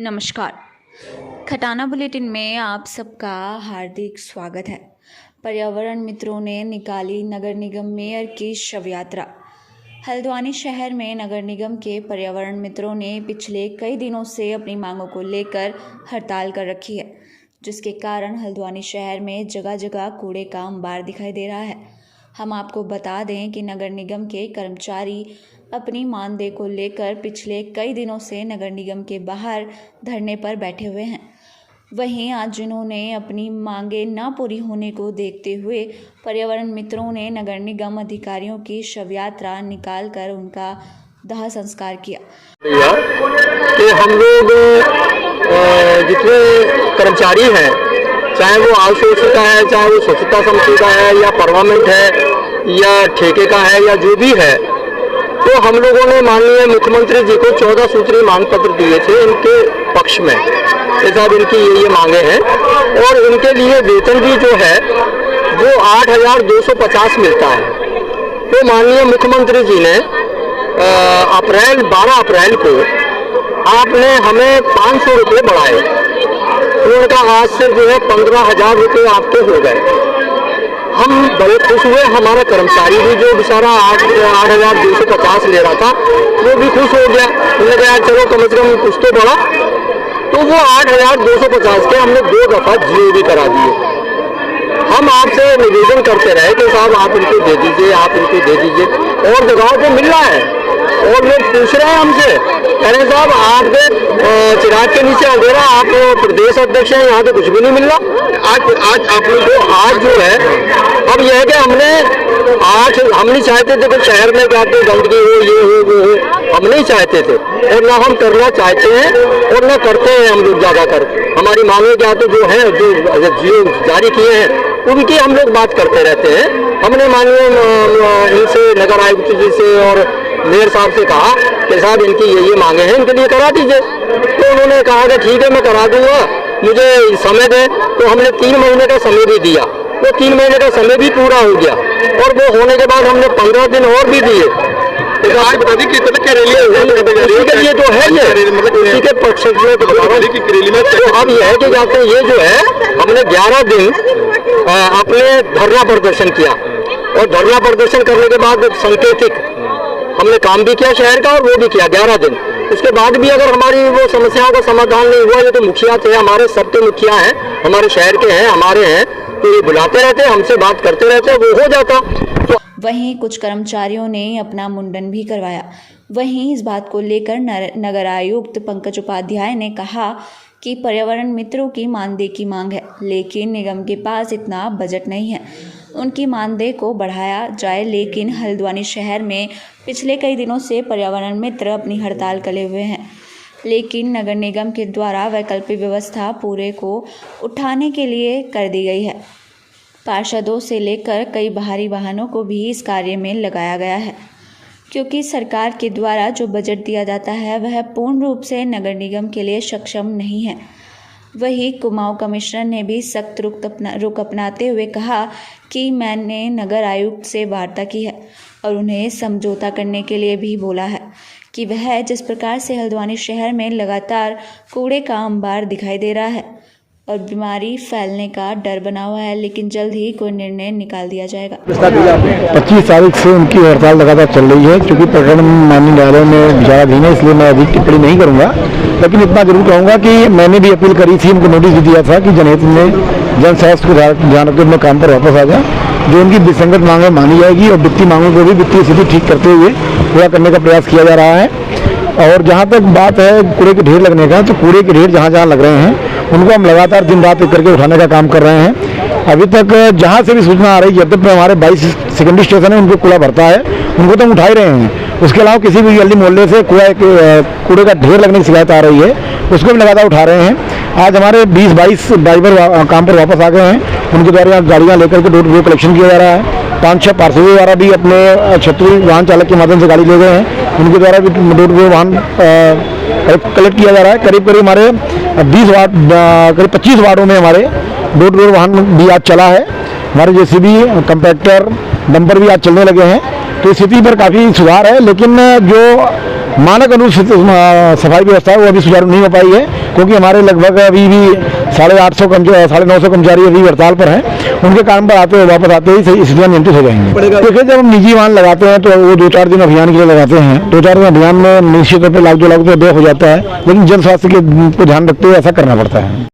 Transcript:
नमस्कार। खटाना बुलेटिन में आप सबका हार्दिक स्वागत है। पर्यावरण मित्रों ने निकाली नगर निगम मेयर की शव यात्रा। हल्द्वानी शहर में नगर निगम के पर्यावरण मित्रों ने पिछले कई दिनों से अपनी मांगों को लेकर हड़ताल कर रखी है, जिसके कारण हल्द्वानी शहर में जगह जगह कूड़े का अंबार दिखाई दे रहा है। हम आपको बता दें कि नगर निगम के कर्मचारी अपनी मानदेय को लेकर पिछले कई दिनों से नगर निगम के बाहर धरने पर बैठे हुए हैं। वहीं आज जिन्होंने अपनी मांगें न पूरी होने को देखते हुए पर्यावरण मित्रों ने नगर निगम अधिकारियों की शव यात्रा निकालकर उनका दाह संस्कार किया। कि हम लोग जितने कर्मचारी हैं, चाहे वो आउटसोर्स का है, चाहे वो स्वच्छता समिति का है, या परमानेंट है, या ठेके का है, या जो भी है, तो हम लोगों ने माननीय मुख्यमंत्री जी को 14 सूत्री मांग पत्र दिए थे इनके पक्ष में। ये साहब इनकी ये मांगे हैं और इनके लिए वेतन भी जो है वो 8,250 मिलता है। तो माननीय मुख्यमंत्री जी ने 12 अप्रैल को आपने हमें 500 रुपये बढ़ाए। उनका आज से जो है 15,000 रुपये आपके हो गए। हम बड़े खुश हुए। हमारा कर्मचारी भी जो बेचारा 8,250 ले रहा था वो भी खुश हो गया। उन्होंने कहा चलो कम से कम कुछ तो बढ़ा। तो वो 8,250 के हमने 2 दफ़ा जीओ भी करा दिए। हम आपसे निवेदन करते रहे कि साहब आप इनको दे दीजिए, आप इनको दे दीजिए, और जगहों पे मिल रहा है। और लोग पूछ रहे हैं हमसे, कह रहे साहब आपके चिराग के नीचे अंधेरा, आप प्रदेश अध्यक्ष हैं, यहाँ तो कुछ भी नहीं मिल रहा। आज आप लोग को आज जो है, अब यह है कि हम नहीं चाहते थे कि शहर में जाके गंदगी हो, ये हो, वो हो, हम नहीं चाहते थे और ना हम करना चाहते हैं और ना करते हैं हम लोग ज़्यादातर। हमारी मांगे क्या तो जो है, जो जियो जारी किए हैं उनकी हम लोग बात करते रहते हैं। हमने माननीय इनसे, नगर आयुक्त जी से और मेयर साहब से कहा कि साहब इनकी ये मांगे हैं, इनके लिए करा दीजिए। तो उन्होंने कहा कि ठीक है मैं करा दूंगा, मुझे समय दें। तो हमने 3 महीने का समय भी दिया। वो 3 महीने का समय भी पूरा हो गया और वो होने के बाद हमने 15 दिन और भी दिए। आज बता दी कितने ये तो है, ये उसी के पक्ष में तो अब यह है कि जाते ये जो है हमने 11 दिन अपने धरना प्रदर्शन किया और धरना प्रदर्शन करने के बाद सांकेतिक हमने काम भी किया शहर का और वो भी किया 11 दिन। उसके बाद भी अगर हमारी वो समस्याओं का समाधान नहीं हुआ, ये तो मुखिया थे, हमारे सबके मुखिया हैं, हमारे शहर के हैं, हमारे हैं, तो ये बुलाते रहते, हमसे बात करते रहते, वो हो जाता। तो वहीं कुछ कर्मचारियों ने अपना मुंडन भी करवाया। वहीं इस बात को लेकर नगर आयुक्त पंकज उपाध्याय ने कहा कि पर्यावरण मित्रों की मानदेय की मांग है, लेकिन निगम के पास इतना बजट नहीं है उनकी मानदेय को बढ़ाया जाए। लेकिन हल्द्वानी शहर में पिछले कई दिनों से पर्यावरण मित्र अपनी हड़ताल करे हुए हैं, लेकिन नगर निगम के द्वारा वैकल्पिक व्यवस्था पूरे को उठाने के लिए कर दी गई है। पार्षदों से लेकर कई बाहरी वाहनों को भी इस कार्य में लगाया गया है, क्योंकि सरकार के द्वारा जो बजट दिया जाता है वह पूर्ण रूप से नगर निगम के लिए सक्षम नहीं है। वहीं कुमाऊं कमिश्नर ने भी सख्त रुख अपनाते हुए कहा कि मैंने नगर आयुक्त से वार्ता की है और उन्हें समझौता करने के लिए भी बोला है कि वह जिस प्रकार से हल्द्वानी शहर में लगातार कूड़े का अंबार दिखाई दे रहा है और बीमारी फैलने का डर बना हुआ है, लेकिन जल्द ही कोई निर्णय निकाल दिया जाएगा। 25 तारीख से उनकी हड़ताल लगातार चल रही है, क्योंकि प्रकरण माननीय न्यायालय में विचाराधीन है, इसलिए मैं अधिक टिप्पणी नहीं करूंगा। लेकिन इतना जरूर कहूंगा कि मैंने भी अपील करी थी, उनको नोटिस भी दिया था कि जनहित में जन स्वास्थ्य को ध्यान रखते अपने काम पर वापस आ जाए। जो उनकी विसंगत मांगे मानी जाएगी और वित्तीय मांगों को भी वित्तीय स्थिति ठीक करते हुए पूरा करने का प्रयास किया जा रहा है। और जहाँ तक बात है कूड़े के ढेर लगने का, तो कूड़े के ढेर जहाँ जहाँ लग रहे हैं उनको हम लगातार दिन रात एक करके उठाने का काम कर रहे हैं। अभी तक जहाँ से भी सूचना आ रही है, जब तक हमारे 22 सेकेंडरी स्टेशन है उनको कूड़ा भरता है, उनको तो हम उठा ही रहे हैं। उसके अलावा किसी भी गली मोहल्ले से कूड़े का ढेर लगने की शिकायत आ रही है, उसको भी लगातार उठा रहे हैं। आज हमारे 20-22 ड्राइवर काम पर वापस आ गए हैं, उनके द्वारा गाड़ियाँ लेकर के डोर टू डोर कलेक्शन किया जा रहा है। 5-6 पार्षदों द्वारा भी अपने क्षेत्रीय वाहन चालक के माध्यम से गाड़ी ले गए हैं, उनके द्वारा भी डोर टू डोर वाहन कलेक्ट किया जा रहा है। करीब हमारे 25 वार्डों में हमारे डोर टू डोर वाहन भी आज चला है। हमारे जेसीबी, कंपैक्टर, डंपर भी आज चलने लगे हैं। तो स्थिति पर काफ़ी सुधार है, लेकिन जो मानक अनुरूप सफाई व्यवस्था है वो अभी सुचारू नहीं हो पाई है। क्योंकि हमारे लगभग अभी भी 850 कर्मचारी अभी हड़ताल पर हैं। उनके काम पर आते हुए वापस आते ही सही स्थितियाँ नियंत्रित हो जाएंगी। देखिए, जब हम निजी वाहन लगाते हैं तो वो 2-4 दिन अभियान के लिए लगाते हैं। 2-4 दिन अभियान में निश्चित तौर पर 1 लाख 2 लाख रुपये व्यय हो जाता है, लेकिन जन स्वास्थ्य के को ध्यान रखते हुए ऐसा करना पड़ता है।